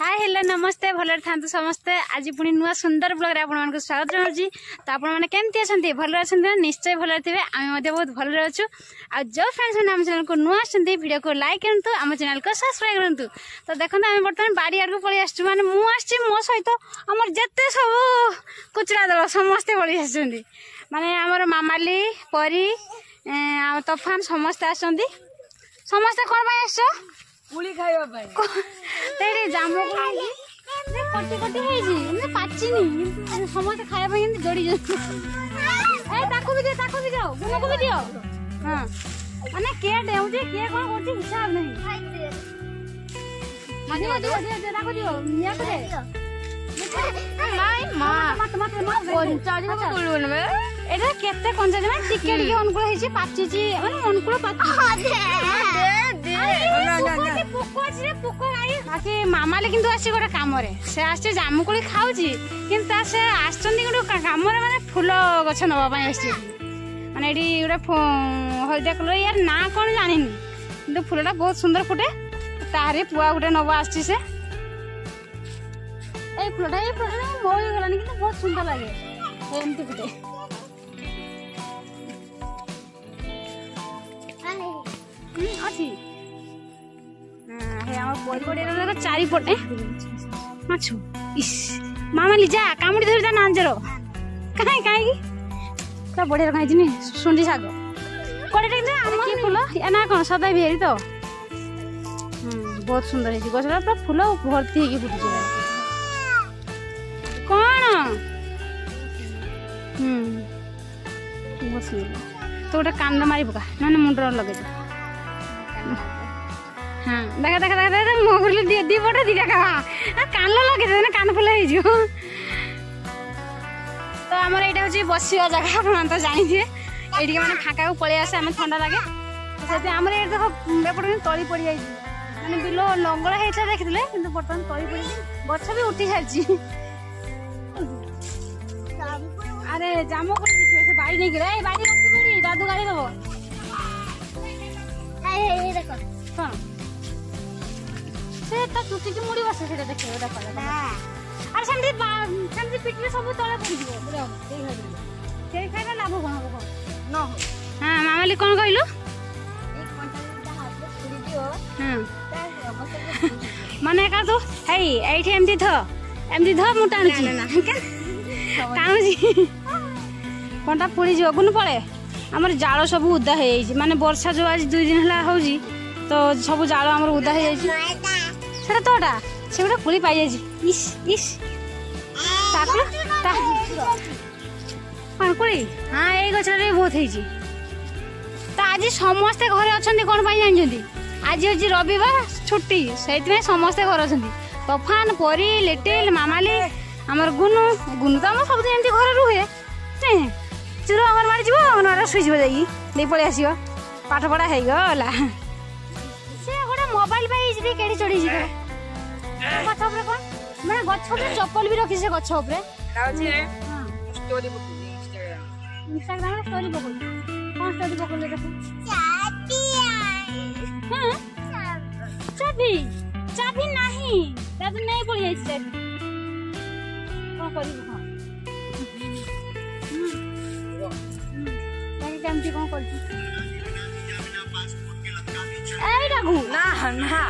Hi hello नमस्ते भलर थांतु समस्ते आज पुणी नुआ सुंदर ब्लॉग रे आपण मानक स्वागत जनाउची त आपण माने केमती अछंती भलर अछंती निश्चय भलर थिबे आमे मध्ये बहुत भलर अछु आ जो फ्रेंड्स ने हम चैनल को नुआ अछंती वीडियो को लाइक करंतु हम चैनल को सब्सक्राइब करंतु तो देखंतु आमे बर्तमान बाड़ी आड़ को पळी आछू माने मु आछी मो सहित हमर जत्ते सब कुचरा दल समस्ते पळी आछंती माने हमर मामाली परी आ तूफान समस्त आछंती समस्त कोन भाई आछो पुली खाइबा भाई तेरे जामु को ने कटी कटी होई जी ने पाचिनी समस्त खाया भाई जोड़ी जो ए ताको भी जाओ गुनो को भी दियो हां माने के डेउजे के कोन करती हिसाब नहीं माने दियो ताको दियो निया करे नाइ मत कोन चार्ज को बोलुन में एटा केते कोन जे ना टिके टिके अनुकूल हेची पाची जी माने अनुकूल पाची बाकी मामाले किंतु आसी गोटे काम से आसे जामुकोली खाऊची किंतु से आसचंदी गोटे काम माने फूल गछ नवा पई आसी माने एडी गोटे हलदिया कलर यार ना कोन जानिनी किंतु फूलटा बहुत सुंदर फुटे तारे पुआ गोटे नवा आसी से ए फूलटा मोई गलानी किंतु बहुत सुंदर लागे एमती फुटे अच्छी चारिपटे माछु इस मामा लिजा कामुड़ी धरी नांजर कहीं कहीं पूरा बढ़िया खाई सुंडी शाग कड़े फूल या ना कौन सदा भी तो बहुत सुंदर है गछटा पूरा फूल भर्ती है फुटी कौन बहुत सुंदर तो गोटे कांद मारी पका ना मुंडर लगे हाँ देखा देखा देखा मुँह खुले दी पटे दीटा खा कान लगे ना कान फुल हो तो आम यहाँ हूँ बसा जगह आप तो जानते हैं ये मैंने फाँका को पलि आसे आम ठंडा लगे से आम ये देख एपटे तली पड़ जाए मैंने बिल लंगल होता देखते कि बर्तमान तली पड़ गछ भी उठी सारी अरे जाम कर बाड़ी नहीं गिरा बाड़ी रखी पड़ी दादू गाड़ी दब कौन से ता चुटी की मुड़ी बसे सेटा देखियो देखा अरे सेमती पिटले सब तळे पड़ी दियो बुझो देई हरि के खाइबा लाभ कोन हो न हो हां मामाली कोन कहलु एक क्विंटल हाथ छुड़ी दियो हां माने का तो हेई एठी एमती थ मुटानु छी टानु छी कोनटा पुड़ी जो गुन पळे हमर जाळ सब उदा हे माने वर्षा जो आज 2 दिन हला होजी तो सब जाळ हमर उदा हे सेटा तोटा से गोटे कोली पाई जाई इस इस ताकलो ता कोली हां ए गछरे बहुत हेजी तो आज समस्त घरे अछंती कोन पाई जानजंती आज होजी रविवार छुट्टी सेति में समस्त घर अछंती तूफान परी लिटिल मामाली हमर गुनु तो हम सब दिन एमती घर रुहे ने चलो हमर मारी जीवो नरा सुई जीवो जाई ले पळे आसीबो पाठ पढा हेई गला से गोटे मोबाइल पाई जी केडी चढ़ी जी गछ ऊपर कोन माने गछ ऊपर चप्पल भी रखी से गछ ऊपर राउजी हां स्टोरी पकोली इंस्टाग्राम रे स्टोरी पकोली कोन स्टोरी पकोले देखो चाबी हां चाबी नहीं दादू नहीं पड़ी जाई चाबी कोन करिबो हां ताई केमती कोन करती ए डागू ना ना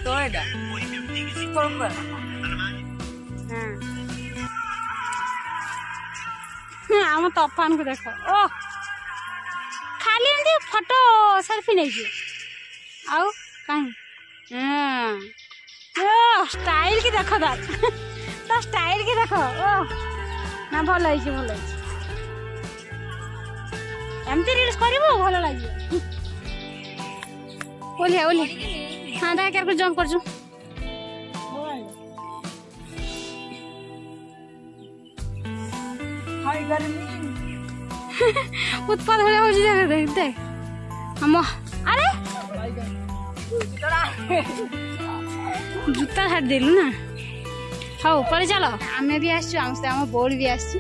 तो एडा पर हां हम तूफान को देखो ओ खाली एंदी फोटो सेल्फी नै छी आउ काई हां ओ स्टाइल की देखो दा तो स्टाइल की देखो ओ ना भल है भल है एमती रील्स करिवो भल लागी ओले ओले हाँ दा कर जंप कर जू हाय गर्मी उत्पाद हो जगह देख दे हम अरे जूता हाथ देलु ना हाँ पड़े चलो आम भी आम बोल भी आसी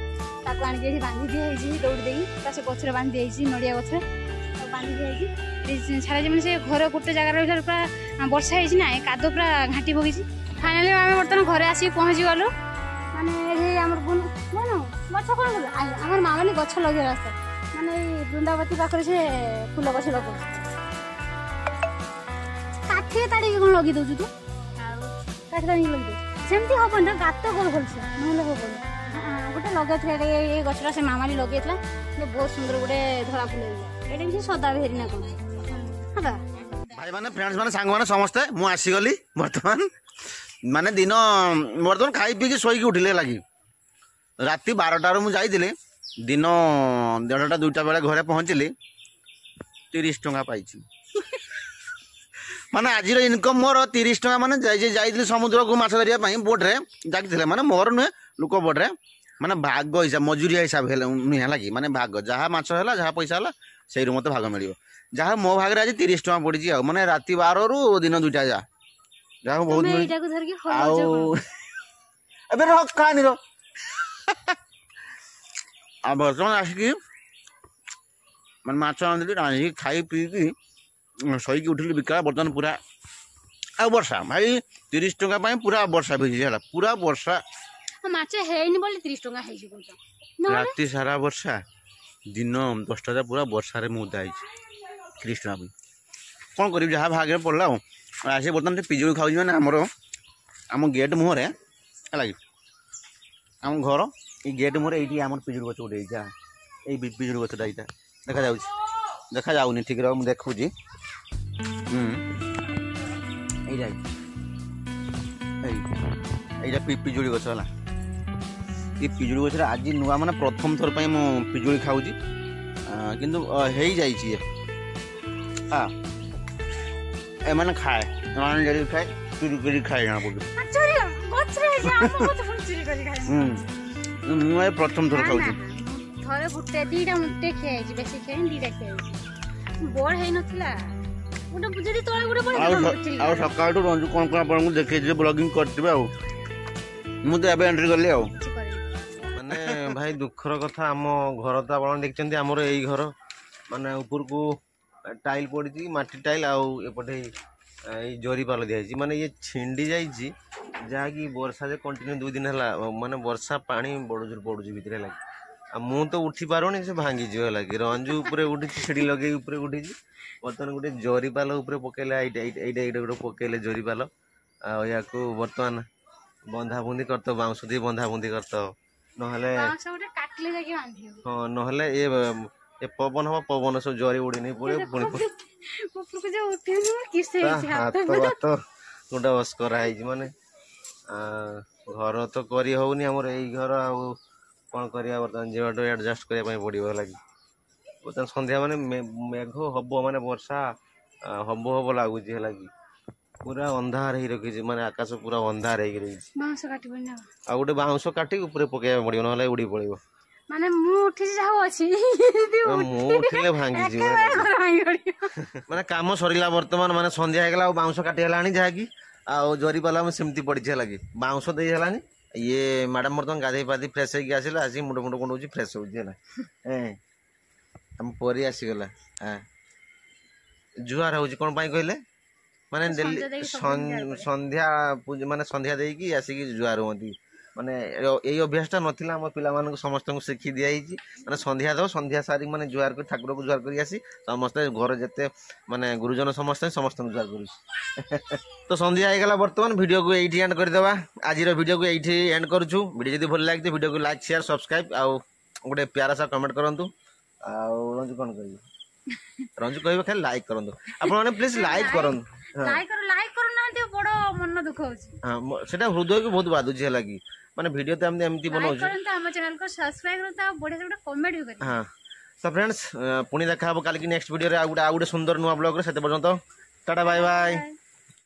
आनिक बांधी दिखाई दौड़ देगी गचर बांधी दी नड़िया गचर बांधी दिखाई छाड़ा जमी से घर गोटे जगार पूरा वर्षा होना कादो पूरा घाटी पकई फाइनाली आम बर्तमान घरे आसिक पहुँची गलु माने आमर बुन बुन गछ कौन गल आमर मामाली गछ लगे रास्ता माने बृंदावती पाखरे से फूल गछ लगे काठी ताड़ी कौन लगे दउछु तू काठी ताड़ी लगे दउ सेमती हबन ना गात कर भलसे नहले हबन गोटे लगे ये गछरा से मामाली लगे बहुत सुंदर गोटे धरा फूल एटा भी सदा भेरी ना कोन हां भाई माने फ्रेंड्स माने सांग माने समस्ते मु आसी गली वर्तमान माने दिन वर्तमान खाई पी के सोई के उठिले लगी राति 12टा रो मु जाईतिले दिन 1:30 2टा बेले घरे पहुंचली 30 टंका पाइछि माने आज इनकम मोर 30 टंका माने जाई समुद्र को माछ धरिया बोट रे जागिथिले माने मोर नुहे लोक बोट रे माने भाग हिसाब मजूरिया हिसाब नुहे लगी माने भाग जहाँ माछ है जहाँ पैसा है से मत भाग मिल जहाँ मो भाग आज 30 टंका पड़ी माने राति 12 रू दिन 2टा जा जहाँ बहुत कहानी रो आ बर्तमान आसिकी मैं माछ रांधि खाई पीकी शईकी उठिली बिकला बर्तमान पूरा आ वर्षा भाई 30 टंका पूरा वर्षा भिजी पूरा वर्षा माछ हेनी बोली 30 टंका हेजी बोलतो राति सारा वर्षा दिन 10टा पूरा वर्षा रे मुदा 30 टंका कौन कर जहाँ भागे पड़ा आसे बर्तमान पिजुड़ी खाऊ मैंने आम गेट मुहर है आम घर ये गेट मुहर ये आम पिजुड़ी गच गोटे ये पिजुड़ी गचटा यहाँ देखा जाऊनी ठीक रहा मुझे देखुची यहाँ पिजुड़ी गच है ये पिजुड़ी गच आज नुआ मैंने प्रथम थर पर पिजुड़ी खाऊँ किंतु हो जाइए हाँ एमाने खाए एमाने जरी खाए चोरी करी खाए जाना पड़े चोरी गछ रे जे हम बहुत चोरी करी खाए मैं प्रथम थर खाऊँ थरे गुटे दीटा मुटे खाए जी बेसी खाए दीटा खाए बड़ है नथिला गोटे जदी तळे गोटे बड़ आ सकाळ तो रंजू कोन कोन आपन देखे जे ब्लॉगिंग करथिबे आ मु तो एबे एंट्री करली आ माने भाई दुखर कथा हम घर तो आपन देखचंदी हमर एई घर माने ऊपर को टाइल पड़ी माटी टाइल आउटे जरी पाल दिखाई माने ये छिंडी जाइए जहाँकि वर्षा जे कंटिन्यू 2 दिन है माने वर्षा पानी बड़जोर पड़ुची भितर लगे आ मु तो उठी पारुनी से भांगी जो लगे रंजू उपरे उठी सीढ़ी लगे उपरे उठी बर्तमान गोटे जरी पाल उपरे पकेले एटा गोटे पकेले जरी पाल या बर्तमान बंधा बुंदी करत बाउंस दी बंधा बुंदी करत नहले हाँ नहले ये पवन हम पवन सब जरी उड़ी नहीं पड़े गोटे बस कराई माने घर तो करी होनी हमर यही घर कौन करिया बर्तमान जीवाटो एडजस्ट करने पड़ो लगी बर्तमान संध्या माने मेघ हम माने वर्षा हम हम लगुच लगी पूरा अंधार ही रखी माने आकाश पूरा अंधार हो रही आ गोटे बाउंस काटी ऊपर पकड़ा पड़ो ना उड़ी पड़ो माने मु उठी जाऊ अछि मु उठिले भांगी जी माने काम सरीला वर्तमान माने संध्या हेगला आ बाउंस काटी हलानी जाकी आ जरी पाला में सेमती पड़ी छे लागी बाउंस देई हलानी ये मैडम वर्तमान गाधे पादी फ्रेश होई आसिला आसी मुंड मुंड कोंडोची फ्रेश होई हला हम परी आसी गला जुआर होची कोन पाई कहले माने डेली संध्या माने संध्या देई की आसी की जुआर होती माने यही अभ्यासटा नथिला हम पिला मानक समस्त को शिखी दिया माने संध्या दो संध्या सारी माने जुआर कर ठाकुर को जुआर करी आसी समस्त घर जते माने गुरुजन समस्त समस्त जुआर करी तो संध्या हो गला वर्तमान वीडियो को एठी एंड कर देबा आज रो वीडियो को एठी एंड करछु वीडियो जदी भल लागते वीडियो को लाइक शेयर सब्सक्राइब आ गोटे प्यारा सा कमेंट करंतु आ रंजू कोन कहि रंजू कहबे खाली लाइक करंतु आपण माने प्लीज लाइक करंतु लाइक करू ना बड़ मन दुख होची हां सेटा हृदय को बहुत बादुची लगी माने वीडियो तो हम एमती बनाउ छी करंतु हम चैनल को सब्सक्राइब करता बढ़िया से कमेंट भी करी हां तो फ्रेंड्स पुणी देखा हम काल की नेक्स्ट वीडियो रे आ गुडे सुंदर नुवा ब्लॉग रे सेते पर्यंत टाटा बाय बाय।